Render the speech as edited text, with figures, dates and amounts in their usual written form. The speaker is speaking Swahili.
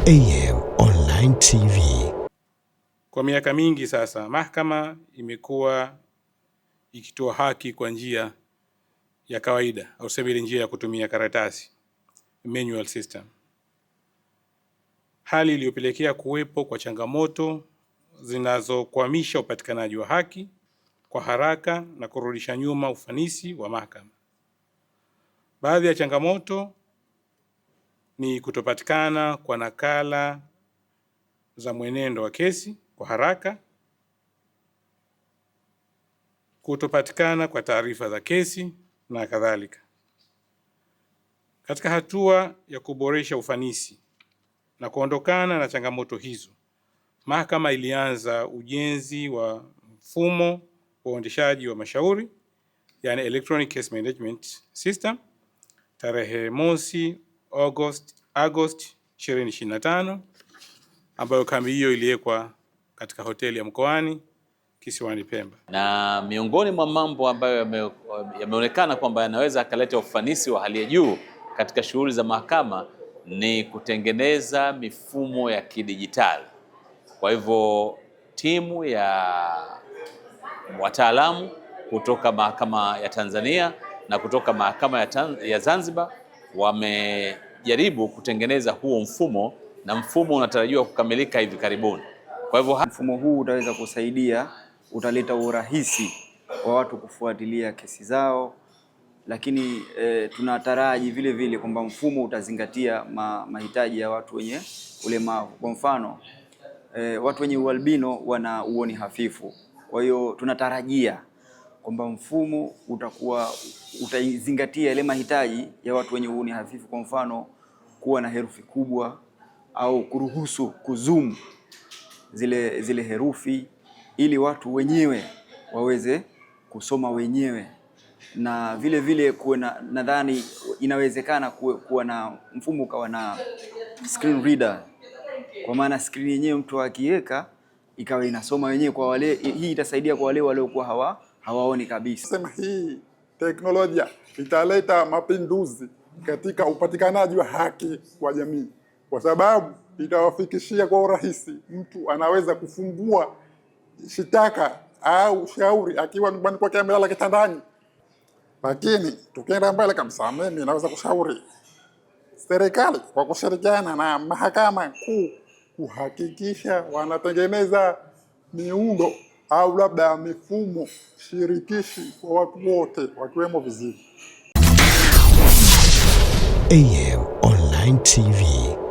AM Online TV. Kwa miaka mingi sasa, mahakama imekuwa ikitoa haki kwa njia ya kawaida au sabili njia ya kutumia karatasi, manual system. Hali iliyopelekea kuwepo kwa changamoto zinazokwamisha upatikanaji wa haki kwa haraka na kurudisha nyuma ufanisi wa mahakama. Baadhi ya changamoto ni kutopatikana kwa nakala za mwenendo wa kesi kwa haraka, kutopatikana kwa taarifa za kesi na kadhalika. Katika hatua ya kuboresha ufanisi na kuondokana na changamoto hizo, mahakama ilianza ujenzi wa mfumo wa uendeshaji wa mashauri, yani Electronic Case Management System, tarehe mosi Agosti 2025, ambayo kambi hiyo iliwekwa katika hoteli ya Mkoani kisiwani Pemba. Na miongoni mwa mambo ambayo yameonekana kwamba yanaweza akaleta ufanisi wa hali ya juu katika shughuli za mahakama ni kutengeneza mifumo ya kidijitali. Kwa hivyo timu ya wataalamu kutoka mahakama ya Tanzania na kutoka mahakama ya Zanzibar wamejaribu kutengeneza huo mfumo, na mfumo unatarajiwa kukamilika hivi karibuni. Kwa hivyo mfumo huu utaweza kusaidia, utaleta urahisi wa watu kufuatilia kesi zao, lakini tunataraji vile vile kwamba mfumo utazingatia mahitaji ya watu wenye ulemavu. Kwa mfano, watu wenye ualbino wana uoni hafifu. Kwa hiyo tunatarajia kwamba mfumo utazingatia ile mahitaji ya watu wenye uoni hafifu, kwa mfano kuwa na herufi kubwa au kuruhusu kuzoom zile herufi ili watu wenyewe waweze kusoma wenyewe, na vile vile nadhani inawezekana kuwa na mfumo ukawa na screen reader, kwa maana screen yenyewe mtu akiweka ikawa inasoma wenyewe kwa wale. Hii itasaidia kwa wale waliokuwa hawaoni kabisa. Sema hii teknolojia italeta mapinduzi katika upatikanaji wa haki kwa jamii, kwa sababu itawafikishia kwa urahisi. Mtu anaweza kufungua shitaka au shauri akiwa nyumbani kwake amelala kitandani. Lakini tukienda mbele kabisa, mimi naweza kushauri serikali kwa kushirikiana na mahakama kuu kuhakikisha wanatengeneza miundo au labda mifumo shirikishi kwa watu wote wakiwemo viziwi. AM Online TV.